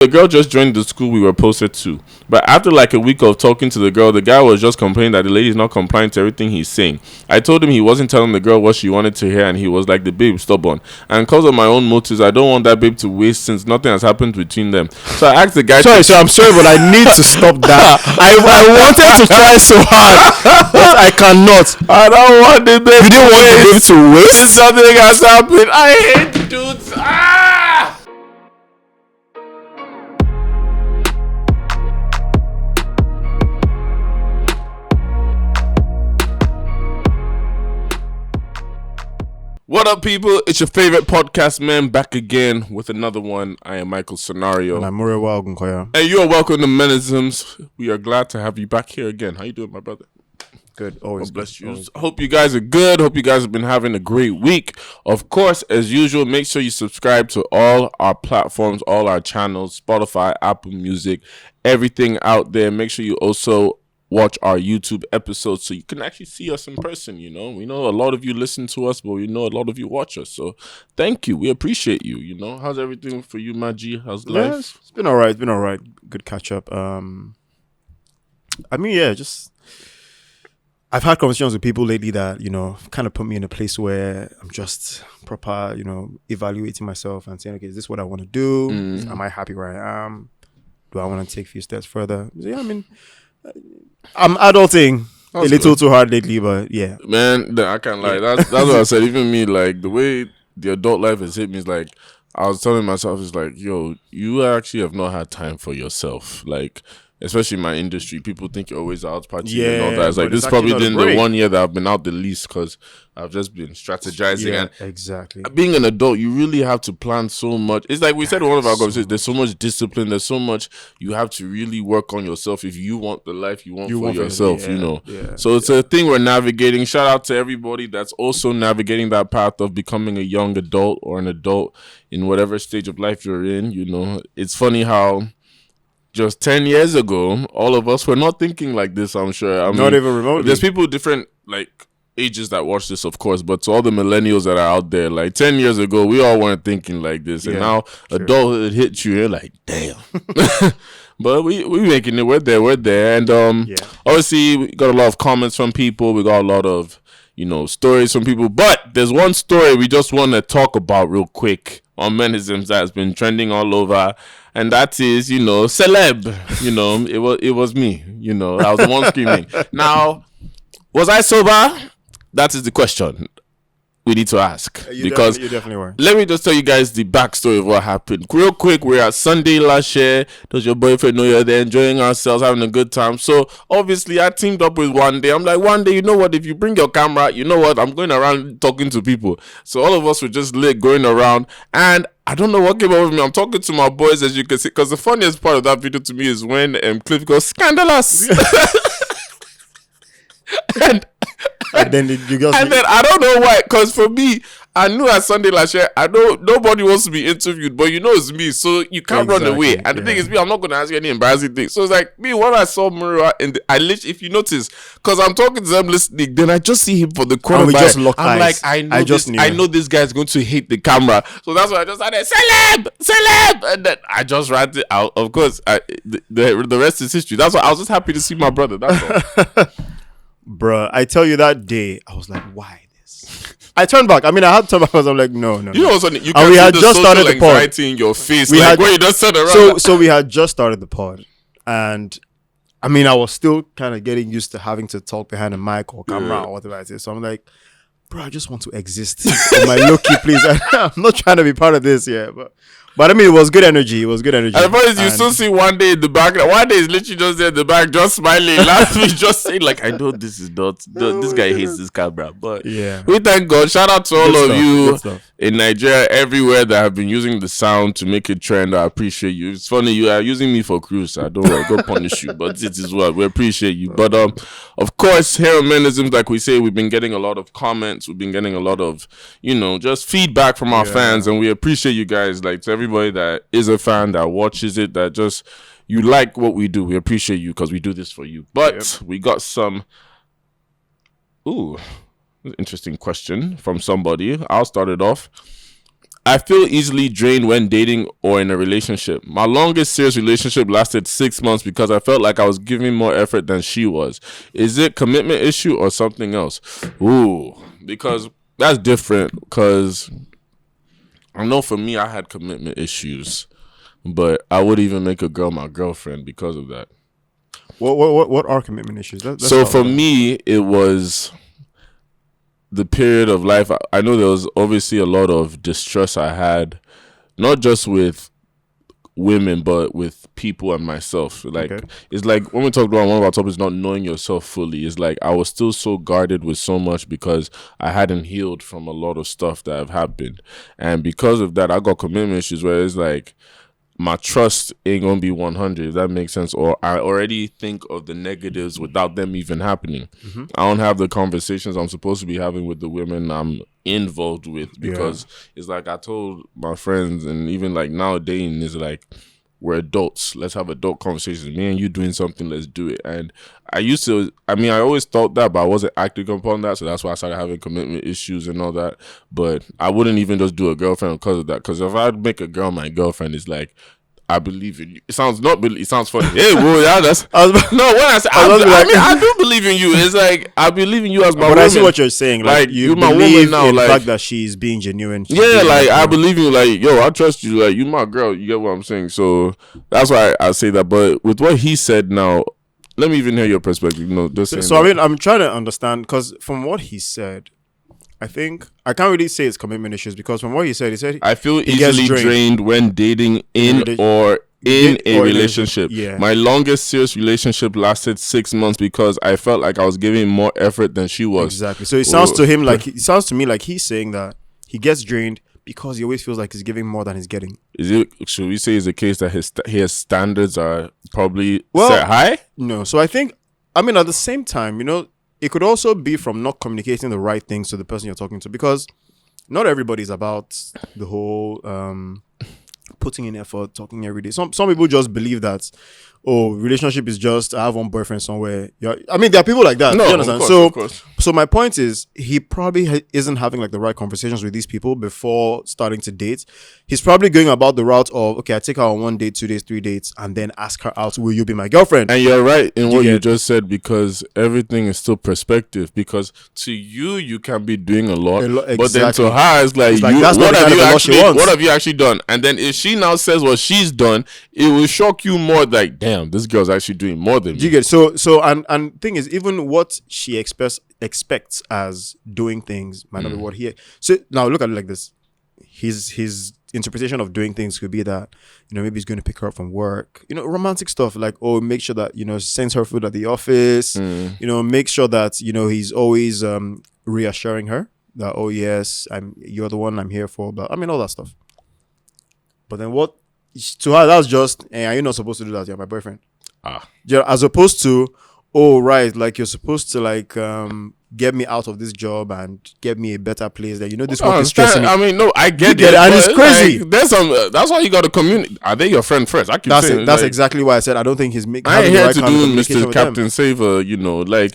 The girl just joined the school we were posted to. But after like a week of talking to the girl, the guy was just complaining that the lady is not complying to everything he's saying. I told him he wasn't telling the girl what she wanted to hear, and he was like, the babe, stubborn. And because of my own motives, I don't want that babe to waste since nothing has happened between them. So I asked the guy... I'm sorry, but I need to stop that. I wanted to try so hard, but I cannot. I don't want the babe You didn't want the babe to waste? Something has happened. I hate dudes. What up, people? It's your favorite podcast man back again with another one. I am Michael Scenario. And I'm Muriwa Ogunkoya. And you are welcome to MENISMS. We are glad to have you back here again. How you doing, my brother? Good. Always. God bless you. Hope you guys are good. Hope you guys have been having a great week. Of course, as usual, make sure you subscribe to all our platforms, all our channels, Spotify, Apple Music, everything out there. Make sure you also watch our YouTube episodes so you can actually see us in person. You know, we know a lot of you listen to us, but we know a lot of you watch us. So thank you. We appreciate you. You know, how's everything for you, Maji? How's life? It's been all right. Good catch up. I've had conversations with people lately that, you know, kind of put me in a place where I'm just proper, you know, evaluating myself and saying, okay, is this what I want to do? Am I happy where I am? Do I want to take a few steps further? Yeah, I mean, I'm adulting a little too hard lately, but yeah. Man, I can't lie. That's what I said. Even me, like, the way the adult life has hit me is like, I was telling myself, it's like, yo, you actually have not had time for yourself. Like, especially in my industry, people think you're always out partying and all that. It's like, this probably been the 1 year that I've been out the least because I've just been strategizing. Yeah, and exactly. Being an adult, you really have to plan so much. It's like we said in one of our conversations, there's so much discipline, there's so much you have to really work on yourself if you want the life you want for yourself, you know. Yeah, so it's a thing we're navigating. Shout out to everybody that's also navigating that path of becoming a young adult or an adult in whatever stage of life you're in. You know, it's funny how just 10 years ago, all of us were not thinking like this, I'm sure. I mean, not even remotely. There's people different, like, ages that watch this, of course, but to all the millennials that are out there, like 10 years ago, we all weren't thinking like this. And now adulthood hits you, you're like, damn. But we making it, we're there. And obviously, we got a lot of comments from people. We got a lot of, you know, stories from people. But there's one story we just want to talk about real quick on MENISMS that's been trending all over. And that is, you know, celeb. You know, it was me. You know, I was the one screaming. Now, was I sober? That is the question we need to ask. You definitely were. Let me just tell you guys the backstory of what happened. Real quick, we're at Sunday last year. Does your boyfriend know you're there enjoying ourselves, having a good time? So, obviously, I teamed up with One Day. I'm like, One Day, you know what? If you bring your camera, you know what? I'm going around talking to people. So, all of us were just lit going around. And I don't know what came over me. I'm talking to my boys, as you can see. Because the funniest part of that video to me is when Cliff goes, scandalous. And then I don't know why, because for me, I knew at Sunday last year, I know nobody wants to be interviewed, but you know it's me, so you can't run away. And the thing is, me, I'm not going to ask you any embarrassing things. So it's like, me, when I saw Muriwa, I literally, if you notice, because I'm talking to them listening, then I just see him for the corner. We just lock eyes. I'm like, I know this guy's going to hate the camera. So that's why I just started, celeb! And then I just ran it out. Of course, the rest is history. That's why I was just happy to see my brother. That's all. Bruh, I tell you that day, I was like, why this? I turned back. I mean, I had to turn back because I'm like, no. You know, you can see the social anxiety in your face. When you just turned around. So we had just started the pod. And, I mean, I was still kind of getting used to having to talk behind a mic or camera or whatever I say. So I'm like, bro, I just want to exist in my low-key, please. I'm not trying to be part of this yet, but I mean, it was good energy. And the point is, you still see One Day in the back. One Day is literally just there in the back, just smiling, laughing, just saying, like, I know this is not, this guy hates this camera. But yeah, we thank God. Shout out to all of you in Nigeria, everywhere that have been using the sound to make it trend. I appreciate you. It's funny, you are using me for cruise. I don't want to go punish you, but it is what we appreciate you. But of course, here on MENISMS, like we say, we've been getting a lot of comments. We've been getting a lot of, you know, just feedback from our fans, and we appreciate you guys. Like, to everybody that is a fan, that watches it, that just, you like what we do. We appreciate you because we do this for you. But we got some interesting question from somebody. I'll start it off. I feel easily drained when dating or in a relationship. My longest serious relationship lasted 6 months because I felt like I was giving more effort than she was. Is it commitment issue or something else? Ooh, because that's different. Because I know for me, I had commitment issues, but I would even make a girl my girlfriend because of that. What are commitment issues? So for me, it was the period of life. I know there was obviously a lot of distrust I had, not just with women, but with people and myself. Like, it's like when we talked about one of our topics, not knowing yourself fully, it's like I was still so guarded with so much because I hadn't healed from a lot of stuff that have happened. And because of that, I got commitment issues where it's like, my trust ain't gonna be 100, if that makes sense, or I already think of the negatives without them even happening. I don't have the conversations I'm supposed to be having with the women I'm involved with, because it's like I told my friends, and even like now dating is like, we're adults, let's have adult conversations. Me and you doing something, let's do it. And I always thought that, but I wasn't acting upon that, so that's why I started having commitment issues and all that. But I wouldn't even just do a girlfriend because of that, because if I'd make a girl my girlfriend, it's like, I believe in you. It sounds funny. Hey, well, yeah, that's when I say I do believe in you. It's like I believe in you as my woman. But I see what you're saying. Like you my believe woman now, in like, the fact that she's being genuine. I believe in you. Like, yo, I trust you. Like, you my girl. You get what I'm saying? So that's why I say that. But with what he said now, let me even hear your perspective. I'm trying to understand, because from what he said, I think I can't really say it's commitment issues, because from what he said I feel easily drained when dating in a relationship. Yeah. My longest serious relationship lasted 6 months because I felt like I was giving more effort than she was. Exactly. So it sounds to me like he's saying that he gets drained because he always feels like he's giving more than he's getting. Should we say it's a case that his standards are probably set high? No. So I think, at the same time, it could also be from not communicating the right things to the person you're talking to, because not everybody's about the whole putting in effort, talking every day. Some people just believe that, relationship is just, I have one boyfriend somewhere. There are people like that. No, you understand? Of course. So my point is, he probably isn't having like the right conversations with these people before starting to date. He's probably going about the route of, okay, I take her on 1 date, 2 dates, 3 dates, and then ask her out, will you be my girlfriend? And you're right in what you just said, because everything is still perspective. Because to you can be doing a lot, exactly. But then to her, it's like what have you actually done? And then if she now says what she's done, it will shock you more. Like, damn, this girl's actually doing more than me. You get so and thing is, even what she expects as doing things might not be what he. So now look at it like this: his interpretation of doing things could be that, maybe he's going to pick her up from work, romantic stuff, like, make sure that sends her food at the office, make sure that he's always reassuring her that, oh yes, you're the one I'm here for, but all that stuff. But then what to her, that's just, hey, you're not supposed to do that, you're my boyfriend. As opposed to, right, like, you're supposed to like get me out of this job and get me a better place. That this work is stressing me. No, I get it, and it's crazy. Like, there's some. That's why you got to communicate. Are they your friend first? That's exactly why I said I don't think he's making. I ain't here to do Mr. Captain Saver.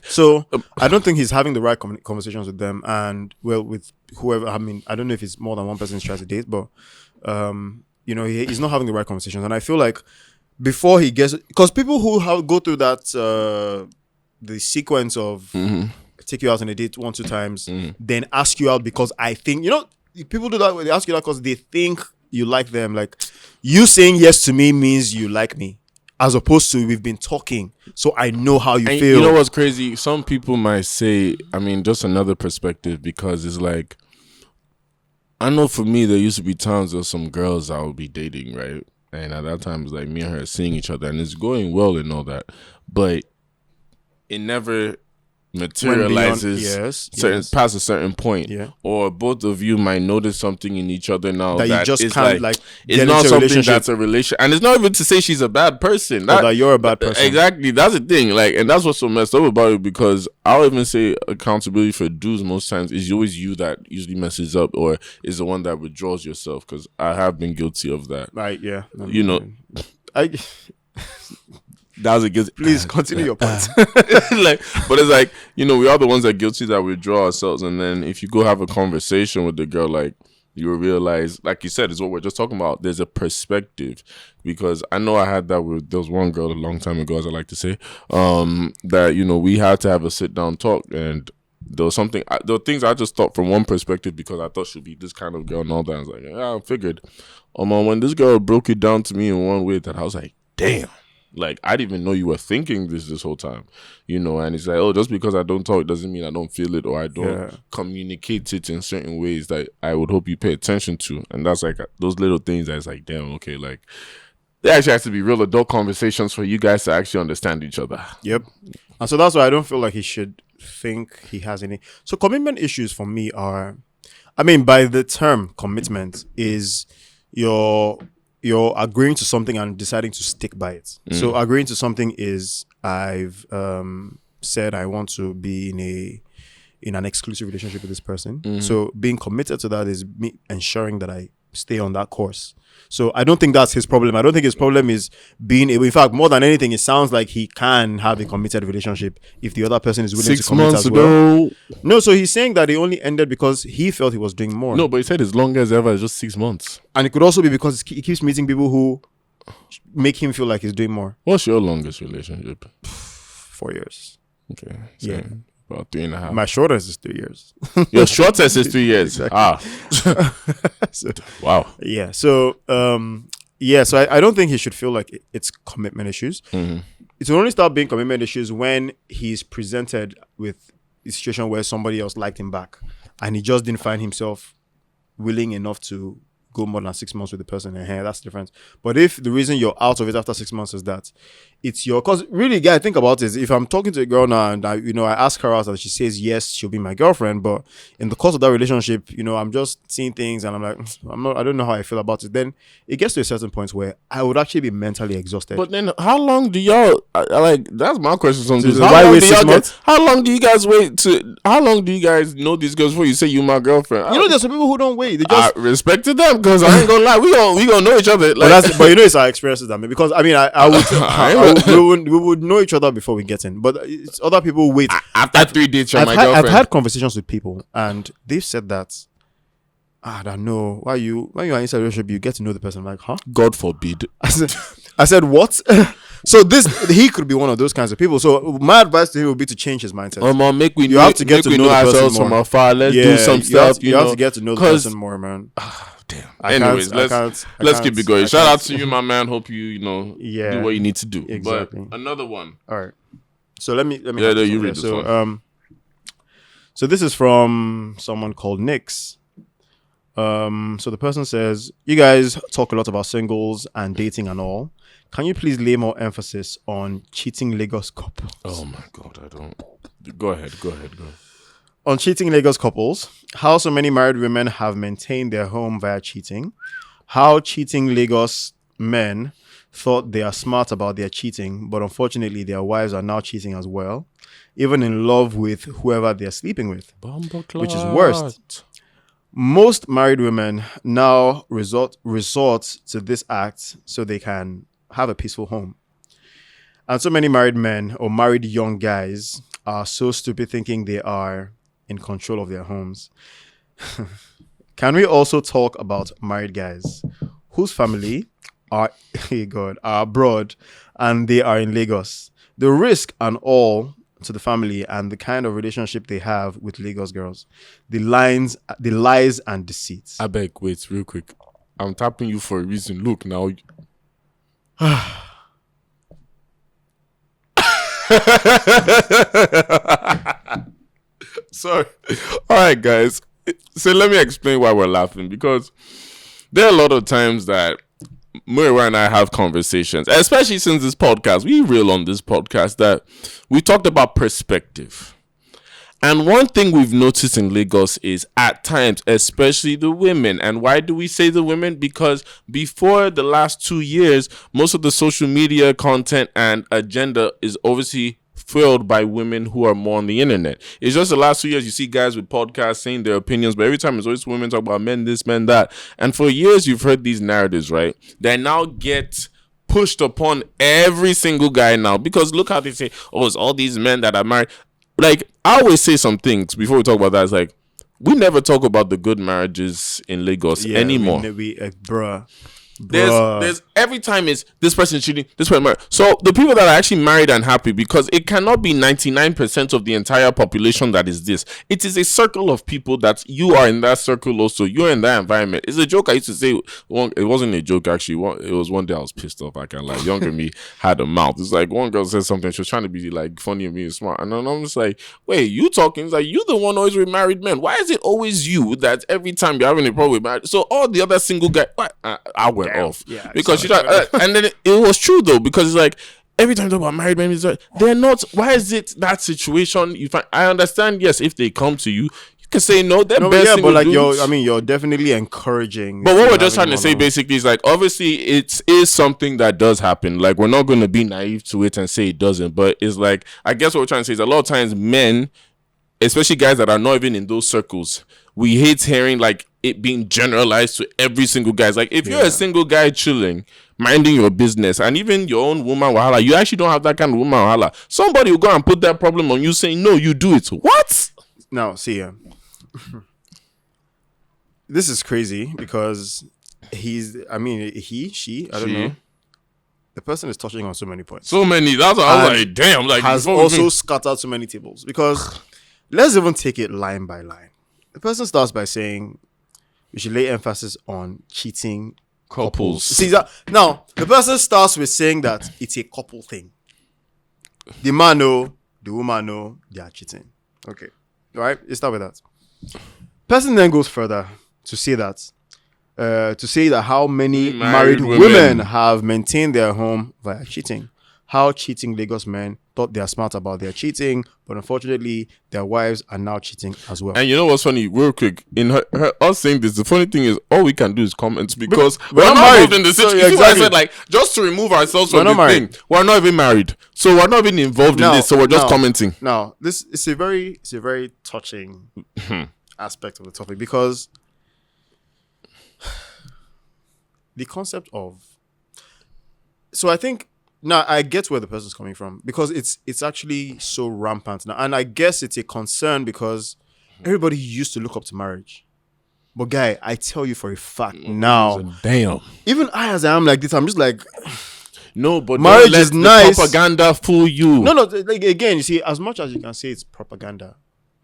So I don't think he's having the right conversations with them, and with whoever. I don't know if it's more than one person he's trying to date, but he's not having the right conversations, and I feel like before he gets, because people who go through that the sequence of. Take you out on a date 1-2 times, then ask you out because I think, people do that. They ask you out because they think you like them. Like, you saying yes to me means you like me, as opposed to we've been talking, so I know how you feel. You know what's crazy? Some people might say, just another perspective, because it's like, I know for me, there used to be times there were some girls I would be dating, right? And at that time, it's like me and her seeing each other, and it's going well and all that, but it never materializes past a certain point, or both of you might notice something in each other now that you just can't like it's not something that's a relation, and it's not even to say she's a bad person, that you're a bad person. Exactly, that's the thing. Like, and that's what's so messed up about it, because I'll even say accountability for dudes most times is always you that usually messes up or is the one that withdraws yourself, because I have been guilty of that. Right? Yeah. That was a guilty. Please continue your point. But it's like, we are the ones that are guilty that withdraw ourselves, and then if you go have a conversation with the girl, like, you will realize, like you said, is what we're just talking about. There's a perspective, because I know I had that with, there was one girl a long time ago, as I like to say, that, you know, we had to have a sit down talk, and there was something, there were things I just thought from one perspective, because I thought she'd be this kind of girl and all that. I was like, yeah, I figured. When this girl broke it down to me in one way, that I was like, damn. Like, I didn't even know you were thinking this whole time, you know. And it's like, oh, just because I don't talk doesn't mean I don't feel it, or I don't communicate it in certain ways that I would hope you pay attention to. And that's like those little things that's like, damn, okay, like, there actually has to be real adult conversations for you guys to actually understand each other. Yep. And so that's why I don't feel like he should think he has any. So commitment issues for me are, I mean, by the term commitment is you're agreeing to something and deciding to stick by it. So agreeing to something is, I've said I want to be in an exclusive relationship with this person. So being committed to that is me ensuring that I stay on that course. So I don't think that's his problem. I don't think his problem is being able, in fact, more than anything, it sounds like he can have a committed relationship if the other person is willing to commit as well. No, so he's saying that it only ended because he felt he was doing more. No, but he said his longest ever is just 6 months. And it could also be because he keeps meeting people who make him feel like he's doing more. What's your longest relationship? 4 years. Okay. So yeah. About 3.5. My shortest is 3 years. Your shortest is 3 years. So, wow. Yeah. So, So I don't think he should feel like it's commitment issues. It will only start being commitment issues when he's presented with a situation where somebody else liked him back, and he just didn't find himself willing enough to go more than 6 months with the person, and that's different. But if the reason you're out of it after 6 months is that it's your, because really, guy, think about it. If I'm talking to a girl now and I ask her out and she says yes, she'll be my girlfriend. But in the course of that relationship, I'm just seeing things and I'm like, I don't know how I feel about it. Then it gets to a certain point where I would actually be mentally exhausted. But then how long do y'all like? That's my question. Sometimes. How long do you guys wait to? How long do you guys know these girls before you say you my girlfriend? There's some people who don't wait. They just I respected them, because I ain't gonna lie, we gonna know each other. Like, but it's our experiences that because I mean we would know each other before we get in. But it's other people wait. After 3 dates, you're my girlfriend. I've had conversations with people and they've said that. I don't know why you are inside a relationship, you get to know the person. I'm like, huh? God forbid. I said what? So he could be one of those kinds of people. So my advice to him would be to change his mindset. You have to get to know ourselves from afar. Let's do some stuff. You have to get to know the person more, man. Damn. Anyways, let's keep it going. Shout out to you, my man. Hope you do what you need to do. Exactly. But another one. All right. So let me. Yeah, you read this one. So this is from someone called Nix. So the person says, you guys talk a lot about singles and dating and all. Can you please lay more emphasis on cheating Lagos couples? Oh my God, I don't. Go ahead. On cheating Lagos couples, how so many married women have maintained their home via cheating, how cheating Lagos men thought they are smart about their cheating, but unfortunately their wives are now cheating as well, even in love with whoever they're sleeping with, which is worst. Most married women now resort to this act so they can have a peaceful home. And so many married men or married young guys are so stupid thinking they are in control of their homes. Can we also talk about married guys whose family are abroad and they are in Lagos? The risk and all to the family and the kind of relationship they have with Lagos girls, the lies and deceits. I beg, wait, real quick. I'm tapping you for a reason. Look now. Sorry. All right, guys. So let me explain why we're laughing, because there are a lot of times that Mura and I have conversations, especially since this podcast, we real on this podcast, that we talked about perspective. And one thing we've noticed in Lagos is at times, especially the women. And why do we say the women? Because before the last 2 years, most of the social media content and agenda is obviously filled by women who are more on the internet. It's just the last 2 years you see guys with podcasts saying their opinions, but every time it's always women talk about men this, men that. And for years you've heard these narratives, right? They now get pushed upon every single guy now, because look how they say, oh, it's all these men that are married. Like, I always say some things before we talk about that. It's like, we never talk about the good marriages in Lagos anymore. Bruh. There's every time is this person cheating, this person married. So the people that are actually married and happy, because it cannot be 99% of the entire population that is this. It is a circle of people that you are in that circle also. You're in that environment. It's a joke I used to say. It wasn't a joke actually. It was one day I was pissed off. I can't lie. Younger me had a mouth. It's like one girl said something. She was trying to be like funny and being smart. And then I'm just like, wait, you talking? It's like, you the one always with married men. Why is it always you that every time you're having a problem with marriage? So all the other single guys, I went off because she and then it was true though, because it's like every time you talk about married men, they're not. Why is it that situation you find? I understand, yes, if they come to you can say no, they're best. But like you're definitely encouraging. But what we're just trying to say basically is like, obviously it is something that does happen. Like, we're not going to be naive to it and say it doesn't, but it's like, I guess what we're trying to say is a lot of times men, especially guys that are not even in those circles, we hate hearing like it being generalized to every single guy. It's like, if you're a single guy chilling, minding your business, and even your own woman wahala, you actually don't have that kind of woman wahala, somebody will go and put that problem on you saying, no, you do it. What? Now, see, this is crazy because she, I don't know. The person is touching on so many points. So many. That's why I was like, damn. Like, has also scattered so many tables. Because let's even take it line by line. The person starts by saying we should lay emphasis on cheating couples. See that? Now, the person starts with saying that it's a couple thing. The man know, the woman know they are cheating. Okay. All right? Let's start with that. Person then goes further to say that how many married women have maintained their home via cheating. How cheating Lagos men thought they are smart about their cheating, but unfortunately, their wives are now cheating as well. And you know what's funny? Real quick, in her us saying this, the funny thing is, all we can do is comment because we're not married in the situation. So, exactly. I said, like, just to remove ourselves from the thing, we're not even married, so we're not even involved in this. So we're just commenting. Now, this is a very touching aspect of the topic, because the concept of, so I think now I get where the person's coming from, because it's actually so rampant now, and I guess it's a concern because everybody used to look up to marriage. But guy, I tell you for a fact now, damn, even I as I am like this, I'm just like, no, but marriage is nice. Propaganda fool you. No, like, again, you see, as much as you can say it's propaganda,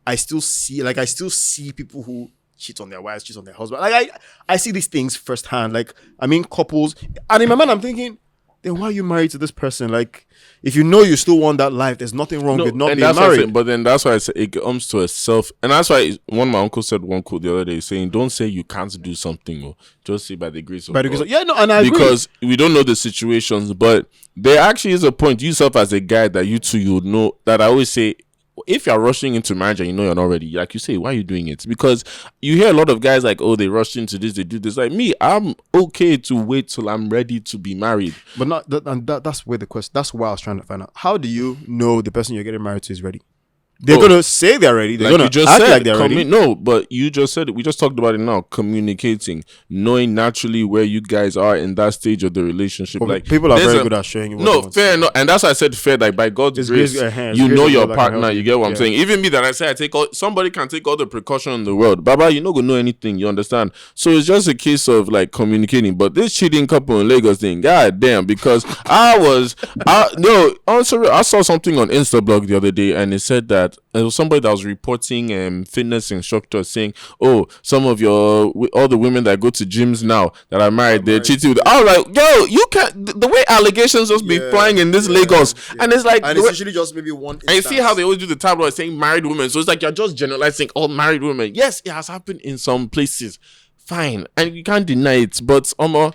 I still see people who cheat on their wives, cheat on their husbands. Like I see these things firsthand. Like, I mean, couples, and in my mind, I'm thinking, then why are you married to this person? Like, if you know you still want that life, there's nothing wrong with not being married. But then that's why I say it comes to a self, and that's why one of my uncles said one quote the other day saying, "Don't say you can't do something, or just say by the grace of God." Yeah, no, and I agree. Because we don't know the situations, but there actually is a point. Yourself as a guy that you would know that I always say, if you're rushing into marriage and you know you're not ready, like you say, why are you doing it? Because you hear a lot of guys like, oh, they rushed into this, they do this. Like me, I'm okay to wait till I'm ready to be married. But that's where the question. That's why I was trying to find out. How do you know the person you're getting married to is ready? They're gonna say they're ready. They're gonna act like they're ready. No, but you just said it. We just talked about it now. Communicating, knowing naturally where you guys are in that stage of the relationship. But like people are very good at showing you. No, fair enough, and that's why I said fair. Like by God's grace, you know your partner. You get what I'm saying. Even me that I say somebody can take all the precaution in the world. Baba, you not gonna know anything. You understand? So it's just a case of like communicating. But this cheating couple in Lagos thing, god damn, because I saw something on Instablog the other day, and it said that there was somebody that was reporting fitness instructors saying, oh, some of all the women that go to gyms now that are married, they're cheating with. I was like, yo, you can't, the way allegations just be flying in this Lagos, and it's like, and it's usually just maybe one instance. And you see how they always do the tabloid saying married women, so it's like you're just generalizing all married women. Yes, it has happened in some places, fine, and you can't deny it, but man,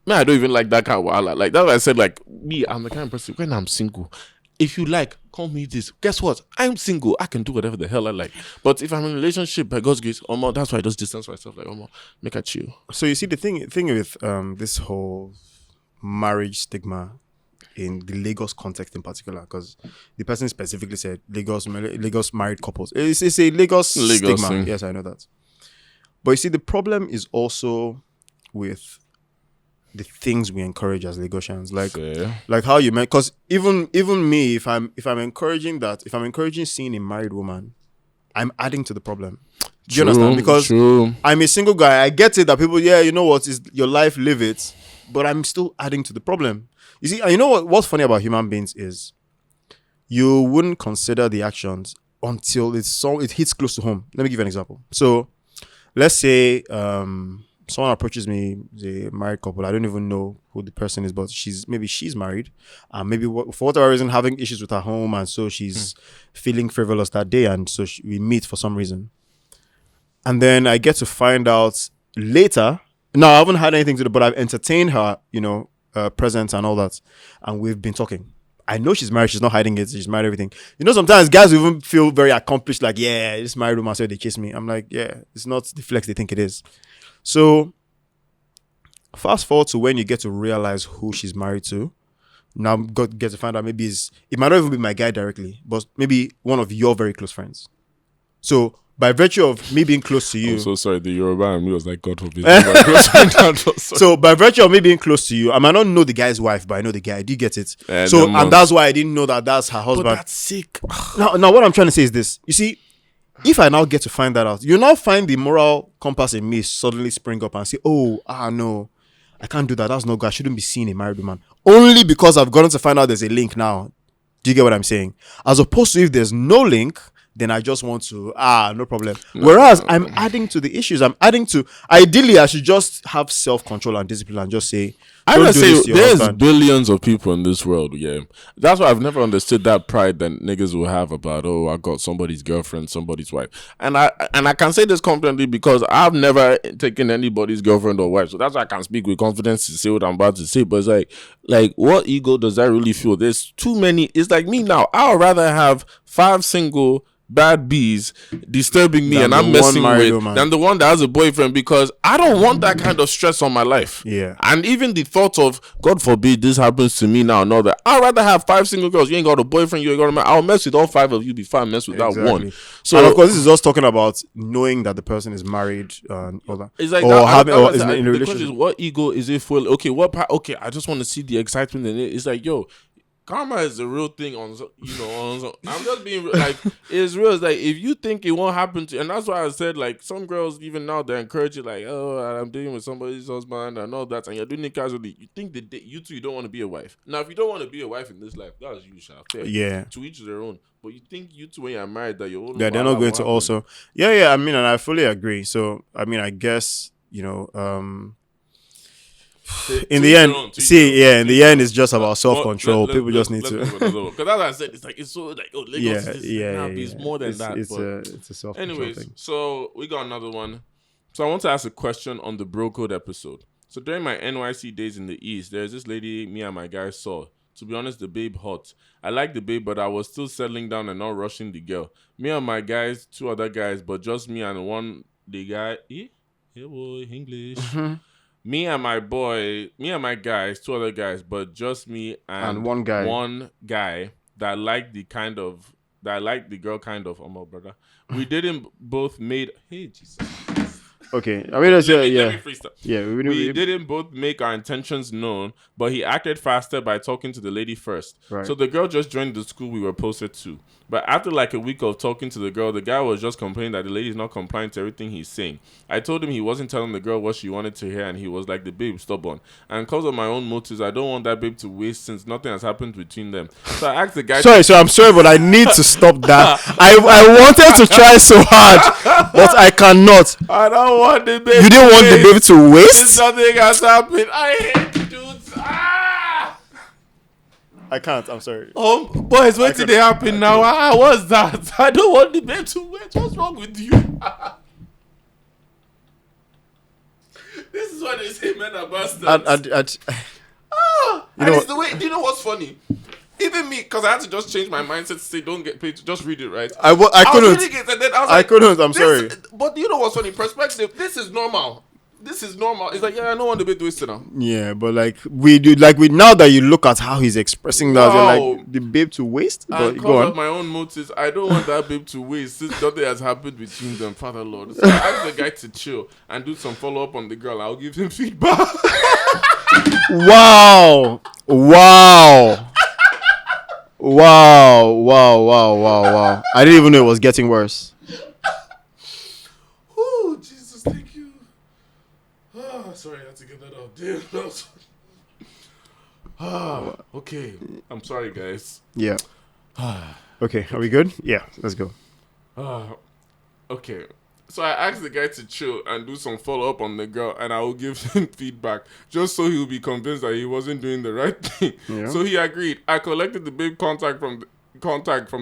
I don't even like that kind of wahala. Like that's why I said, like me, I'm the kind of person when I'm single, if you like, call me this. Guess what? I'm single. I can do whatever the hell I like. But if I'm in a relationship, by God's grace, that's why I just distance myself. Like, make a chill. So you see, the thing with this whole marriage stigma in the Lagos context in particular, because the person specifically said Lagos married couples. It's a Lagos stigma. Thing. Yes, I know that. But you see, the problem is also with the things we encourage as Lagosians, like how you meant, because even me, if I'm encouraging seeing a married woman, I'm adding to the problem. Do you understand? Because I'm a single guy. I get it that people, you know what, is your life, live it. But I'm still adding to the problem. You see, you know what's funny about human beings is you wouldn't consider the actions until it hits close to home. Let me give you an example. So let's say someone approaches me, a married couple. I don't even know who the person is, but she's married, and maybe for whatever reason having issues with her home, and so she's feeling frivolous that day, and so we meet for some reason. And then I get to find out later. No, I haven't had anything to do, but I've entertained her, presence and all that. And we've been talking. I know she's married. She's not hiding it. She's married, everything. Sometimes guys even feel very accomplished. Like, yeah, this married woman said they kiss me. I'm like, yeah, it's not the flex they think it is. So fast forward to when you get to realize who she's married to. Now get to find out maybe it might not even be my guy directly, but maybe one of your very close friends. So by virtue of me being close to you... I'm so sorry, the Yoruba and me was like, God forbid. So by virtue of me being close to you, I might not know the guy's wife, but I know the guy. Do you get it? And that's why I didn't know that that's her husband. But that's sick. Now, what I'm trying to say is this. You see, if I now get to find that out, you now find the moral compass in me suddenly spring up and say, no, I can't do that. That's no good. I shouldn't be seeing a married woman. Only because I've gotten to find out there's a link now. Do you get what I'm saying? As opposed to if there's no link, then I just want to, no problem. Whereas I'm adding to the issues. Ideally, I should just have self-control and discipline and just say, I would say there's billions of people in this world, yeah. That's why I've never understood that pride that niggas will have about, I got somebody's girlfriend, somebody's wife. And I can say this confidently because I've never taken anybody's girlfriend or wife. So that's why I can speak with confidence to say what I'm about to say. But it's like what ego does that really feel? There's too many. It's like me now. I would rather have 5 single bad bees disturbing me and I'm messing with than the one that has a boyfriend, because I don't want that kind of stress on my life. Yeah. And even the thought of, God forbid this happens to me now, that I'd rather have 5 single girls. You ain't got a boyfriend, you ain't got a man. I'll mess with all 5 of you before I mess with that one. So, and of course, this is us talking about knowing that the person is married and all that. It's like is in a relationship. The question is, what ego is it for? Okay, I just want to see the excitement in it. It's like, karma is a real thing I'm just being like, it's real. It's like, if you think it won't happen to, and that's why I said, like, some girls even now they encourage you, like, I'm dealing with somebody's husband and all that, and you're doing it casually. You think that you don't want to be a wife. Now, if you don't want to be a wife in this life, that's you, shall fair. Yeah. To each their own. But you think you two, when you're married, that you're they're not going to also. Yeah. I mean, and I fully agree. So I mean, I guess in the end, in the end, it's just about self-control. People just need to. Because as I said, it's like, it's so like, Lagos is more than that. It's a self-control anyways, thing. So we got another one. So I want to ask a question on the Bro Code episode. So during my NYC days in the East, there's this lady me and my guys saw. To be honest, the babe hot. I like the babe, but I was still settling down and not rushing the girl. Me and my guys, 2 other guys, but just me and the guy. Hey boy, English. Me and my guys, 2 other guys, but just me and one guy. One guy that liked the girl kind of. Oh my brother. We didn't both made. Hey Jesus. Okay, I mean, we didn't both make our intentions known, but he acted faster by talking to the lady first. Right. So the girl just joined the school we were posted to. But after like a week of talking to the girl, the guy was just complaining that the lady is not complying to everything he's saying. I told him he wasn't telling the girl what she wanted to hear, and he was like, the babe, stubborn. And because of my own motives, I don't want that babe to waste since nothing has happened between them. So I asked the guy... I'm sorry, but I need to stop that. I wanted to try so hard, but I cannot. I don't want the babe. You didn't want the babe to waste? Since nothing has happened. I hate dudes. I can't. I'm sorry. Boys, what did they happen now? What's that? I don't want the babe to wait. What's wrong with you? This is what they say, men are bastards. It's the way. Do you know what's funny? Even me, because I had to just change my mindset to say, don't get paid. Just read it, right? I couldn't. I couldn't. I'm sorry. But you know what's funny? Perspective. This is normal. It's like, I don't want the babe to waste it now. Yeah, but now that you look at how he's expressing that, you're like, the babe to waste? But go on. Of my own motives, I don't want that babe to waste since nothing has happened between them, Father Lord. So I asked the guy to chill and do some follow up on the girl. I'll give him feedback. Wow. I didn't even know it was getting worse. sorry, I had to get that out. Damn. Okay. I'm sorry, guys. Yeah. Okay, are we good? Yeah, let's go. Okay. So I asked the guy to chill and do some follow-up on the girl, and I will give him feedback just so he'll be convinced that he wasn't doing the right thing. Yeah. So he agreed. I collected the babe contact from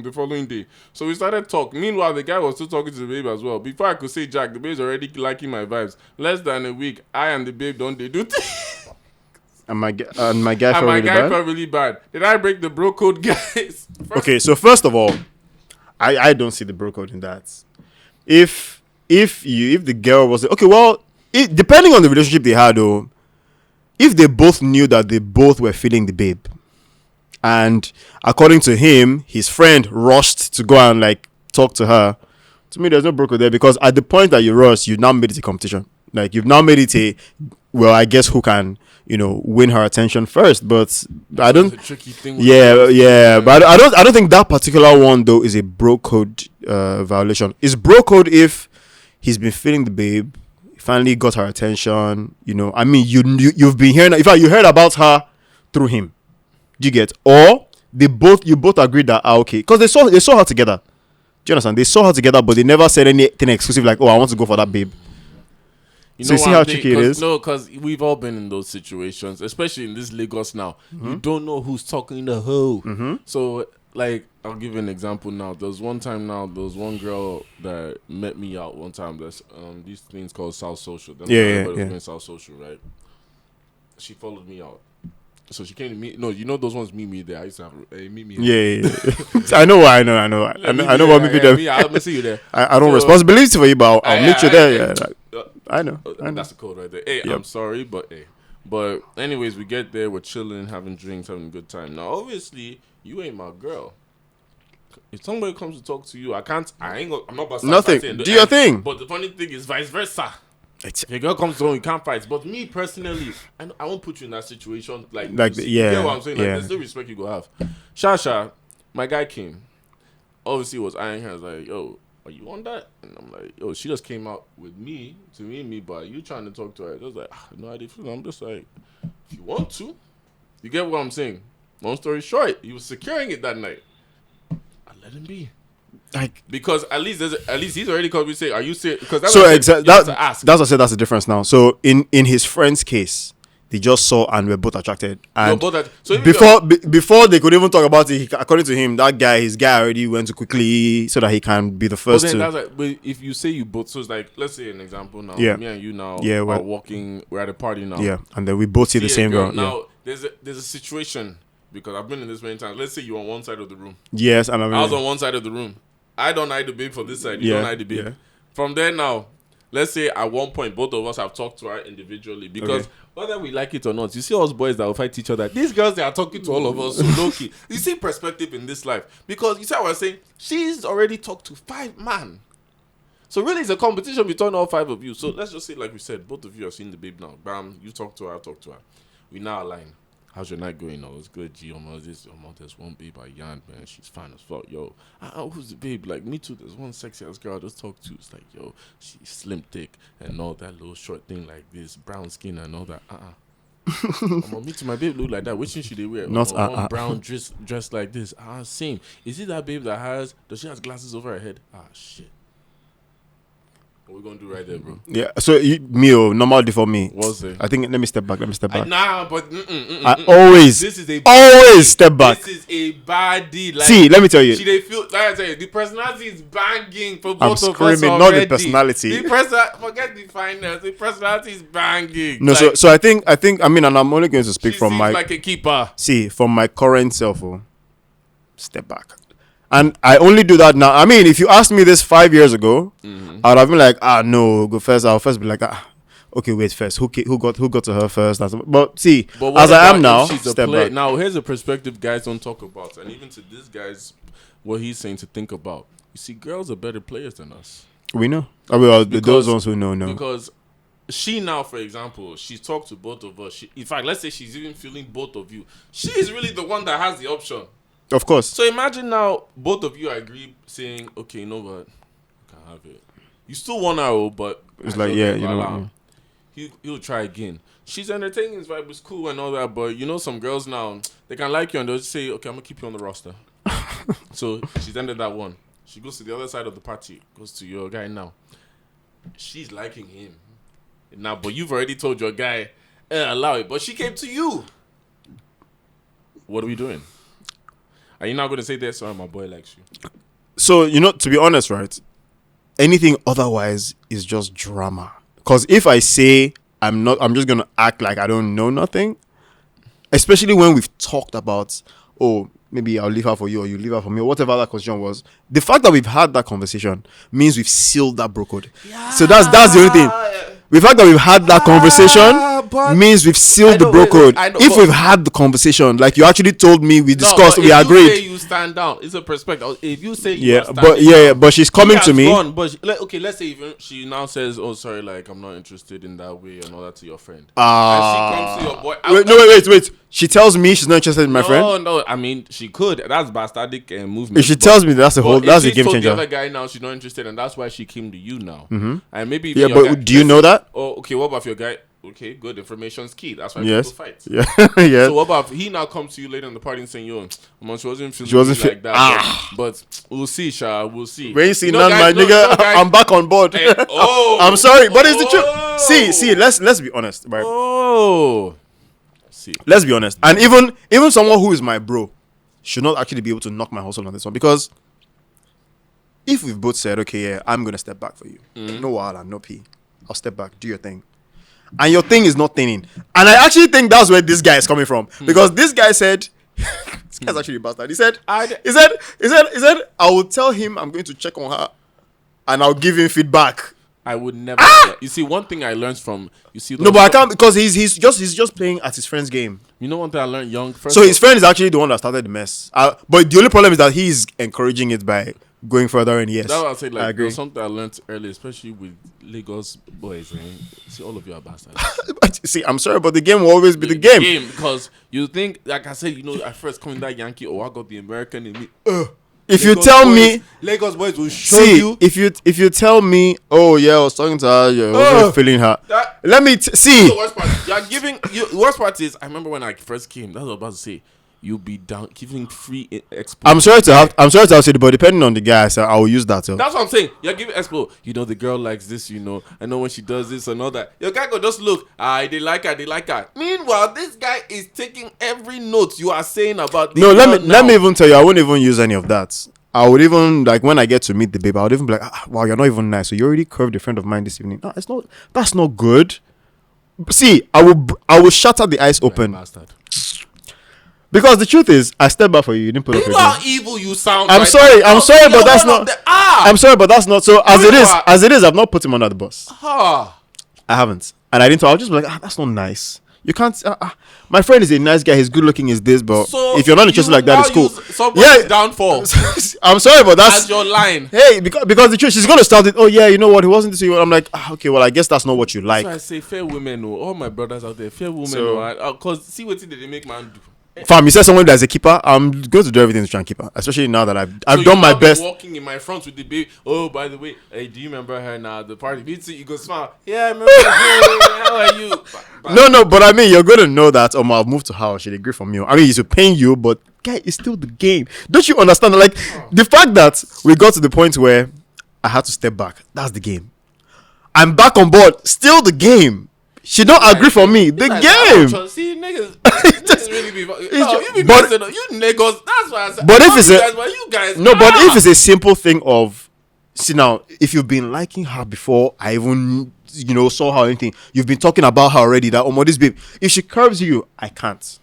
the following day. So we started talking. Meanwhile, the guy was still talking to the babe as well. Before I could say Jack, the babe's already liking my vibes. Less than a week, I and the babe don't they do things. And my guy felt really bad. Did I break the bro code, guys? Okay, so first of all, I don't see the bro code in that. If the girl was okay, well, depending on the relationship they had, though, if they both knew that they both were feeling the babe, and according to him, his friend rushed to go and like talk to her. To me, there's no bro code there, because at the point that you rush, you've now made it a competition. Like, you've now made it well, I guess who can win her attention first. But I don't. That's a tricky thing. But I don't think that particular one though is a bro code violation. It's bro code if he's been feeling the babe, finally got her attention. I mean, you've been hearing. In fact, you heard about her through him. Do you get? Or you both agreed that okay, because they saw her together. Do you understand? They saw her together, but they never said anything exclusive like, "Oh, I want to go for that babe." So you see how tricky it is? No, because we've all been in those situations, especially in this Lagos now. Mm-hmm. You don't know who's talking to who. Mm-hmm. So, like, I'll give you an example now. There was one girl that met me out one time. There's these things called South Social. South Social, right? She followed me out. So she came to me. No, those ones meet me there. I used to have meet me. Yeah. I know what meet me there. I'll see you there. I don't responsibility for you, but I'll meet you there. I know. That's the code right there. Hey, yep. I'm sorry, but hey. But anyways, we get there. We're chilling, having drinks, having a good time. Now, obviously, you ain't my girl. If somebody comes to talk to you, I'm not about to nothing. Do your thing. But the funny thing is vice versa. If a girl comes to home, you can't fight. But me personally, I won't put you in that situation. You get what I'm saying? Like, there's no respect you go have. Shasha, my guy came. Obviously, was eyeing her. I was like, yo, are you on that? And I'm like, yo, she just came out with me to meet me, but you trying to talk to her. I was like, no idea. I'm just like, if you want to, you get what I'm saying. Long story short, he was securing it that night. I let him be. Because at least he's already called me saying, are you serious? Because that's I said that's the difference now. So in his friend's case, they just saw and were both attracted. And before they could even talk about it, according to him, his guy already went to quickly so that he can be the first to. But if you say you both, so it's like, let's say an example now. Yeah. Me and you now are walking. We're at a party now. Yeah, and then we both see the same girl. Now there's a situation, because I've been in this many times. Let's say you're on one side of the room. Yes, and I was on one side of the room. I don't eye the babe for this side. You don't eye the babe. Yeah. From there now, let's say at one point both of us have talked to her individually, because whether we like it or not, you see us boys that will fight each other. These girls, they are talking to all of us. So low-key. You see perspective in this life, because you see what I was saying. She's already talked to 5 men. So really, it's a competition between all 5 of you. So let's just say, like we said, both of you have seen the babe now. Bam, you talk to her, I talk to her. We now align. How's your night going? Oh, it's good, G. There's one babe I yarned, man. She's fine as fuck. Yo, who's the babe? Like, me too. There's one sexy ass girl I just talked to. It's like, yo, she's slim, thick, and all that little short thing like this, brown skin and all that. Me too. My babe look like that. Which one should they wear? Not brown dress like this. Same. Is it that babe that does she has glasses over her head? Shit. What we gonna do right there, bro? Yeah. So normal for me. What's it? I think let me step back. Nah, but I always step back. This is a baddie. Like, see, let me tell you. They feel like I tell you, the personality is banging for both of us. I'm screaming, not the personality. Forget the finance. The personality is banging. No, like, so I think and I'm only going to speak from my like a keeper. See, from my current self, step back. And I only do that now. I mean, if you asked me this 5 years ago, I would have been like, no, go first. I'll first be like, okay, wait first. Who got to her first? But see, as I am now, step back. Now, here's a perspective guys don't talk about, and even to this guy's, what he's saying to think about. You see, girls are better players than us. We know. Those ones who know. Because she now, for example, she's talked to both of us. In fact, let's say she's even feeling both of you. She is really the one that has the option. Of course. So imagine now both of you agree saying, okay, you know what? You can have it. You still want her, but it's like, he'll try again. She's entertaining, his vibe is cool and all that, but you know some girls now, they can like you and they'll just say, okay, I'm gonna keep you on the roster. So she's ended that one. She goes to the other side of the party, goes to your guy now. She's liking him now, but you've already told your guy, allow it. But she came to you. What are we doing? Are you not going to say that? Sorry, my boy likes you. So, to be honest, right? Anything otherwise is just drama. Because if I say I'm just going to act like I don't know nothing. Especially when we've talked about, maybe I'll leave her for you or you leave her for me or whatever that question was. The fact that we've had that conversation means we've sealed that bro code. Yeah. So that's the only thing. The fact that we've had that conversation means we've sealed the bro code. If we've had the conversation, like you actually told me, we discussed, we agreed. If you say you stand down, it's a perspective. If you say but she's coming to me. Okay, let's say even she now says, "Oh, sorry, like I'm not interested in that way," and all that to your friend. And she comes to your boy. Wait. She tells me she's not interested in my friend. No. I mean, she could. That's bastardic movement. If she tells me that's a game changer. The other guy now she's not interested, and that's why she came to you now. Mm-hmm. And maybe but do you know that? Oh, okay. What about your guy? Okay, good. Information's key. That's why people fight. Yeah. Yeah. So what about if he now comes to you later in the party and saying, "Yo, she wasn't feeling like that." But we'll see, Sha. We'll see. When you see none, my nigga, I'm back on board. I'm sorry, but it's the truth. See. Let's be honest, right? Let's be honest. And even someone who is my bro should not actually be able to knock my hustle on this one, because if we've both said, okay, yeah, I'm gonna step back for you. No wala, no pee. I'll step back, do your thing. And your thing is not thinning. And I actually think that's where this guy is coming from. Because this guy said, this guy's actually a bastard. He said, I will tell him I'm going to check on her and I'll give him feedback. I would never. You see, one thing I learned from but I can't, because he's just playing at his friend's game. You know one thing I learned young. So his friend is actually the one that started the mess. But the only problem is that he's encouraging it by going further. And yes, that's what I say. Like, there's something I learned early, especially with Lagos boys. See, all of you are bastards. See, I'm sorry, but the game will always be the game. Because you think, like I said, I first come in that Yankee, I got the American in me. If you tell me, Lagos boys will show you. If you tell me, oh yeah, I was talking to her, yeah, I was feeling her. Let me see. The worst part, you're giving. Worst part is, I remember when I first came. That's what I was about to say. You'll be down giving free expo. I'm sorry to have said, but depending on the guy, so I will use that. So. That's what I'm saying. You're giving expo. The girl likes this. I know when she does this and all that. Your guy go just look. They like her. Meanwhile, this guy is taking every note you are saying about. This let me even tell you. I won't even use any of that. I would even, like, when I get to meet the babe, I would even be like, wow, you're not even nice. So you already curved a friend of mine this evening. No, it's not. That's not good. See, I will shatter the ice open. Because the truth is, I stepped back for you. You didn't put up with me. How evil you sound. I'm sorry, but that's not. I'm sorry, but that's not. So as it is, I've not put him under the bus. I haven't, and I didn't. I'll just be like, that's not nice. You can't. My friend is a nice guy. He's good looking. Is this? But so if you're not interested like that, it's cool. Yeah, downfall. I'm sorry, but that's your line. Hey, because the truth, she's gonna start it. Oh yeah, you know what? He wasn't this. I'm like, okay, well, I guess that's not what you like. So I say, fair women. All my brothers out there, fair women. Because see what they make man do. Fam, you said someone that's a keeper. I'm going to do everything to try and keep her, especially now that I've done my best. Walking in my front with the baby. Oh, by the way, hey, do you remember her now? The party. You go smile. Yeah, I remember. How are you? No, but I mean, you're going to know that. I'll move to her. She'll agree from you. I mean, he's paying you, but guy, it's still the game. Don't you understand? Like the fact that we got to the point where I had to step back. That's the game. I'm back on board. Still the game. She don't agree for me. The game. See, niggas really be. You be messing up. You niggas. That's why I said. But if if it's a simple thing of, see now, if you've been liking her before, I even saw her or anything. You've been talking about her already. That this babe. If she curbs you, I can't.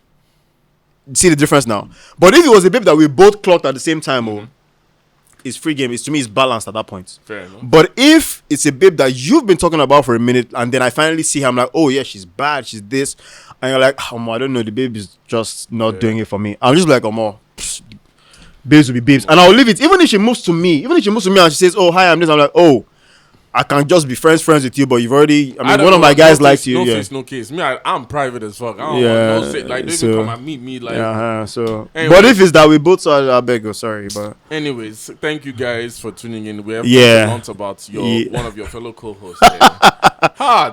See the difference now. But if it was a babe that we both clocked at the same time, it's free game. To me, it's balanced at that point. Fair enough. But if it's a babe that you've been talking about for a minute, and then I finally see her, I'm like, oh yeah, she's bad, she's this, and you're like, I don't know, the babe is just not doing it for me. I'm just like, babes will be babes, and I'll leave it. Even if she moves to me and she says, oh hi, I'm this, I'm like, oh, I can just be friends with you, but you've already. I mean, don't one of know, my guys no likes face, you. No Yeah. face, no case. Me, I'm private as fuck. I don't Yeah, want no say. Like, they so- even come and meet me. Like, So, Anyway. but if it's that we both saw, I beg you, sorry, but anyways, thank you guys for tuning in. We have learned about one of your fellow co-hosts.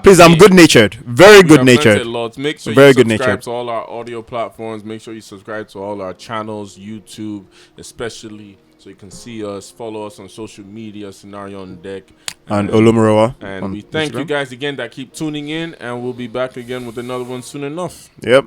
Please, I'm good natured, very good natured. A lot. Make sure Very you good subscribe natured. to all our audio platforms. Make sure you subscribe to all our channels, YouTube especially, so you can see us. Follow us on social media, Scenario on Deck, And Olumurowa. And we thank you guys again that keep tuning in, and we'll be back again with another one soon enough. Yep.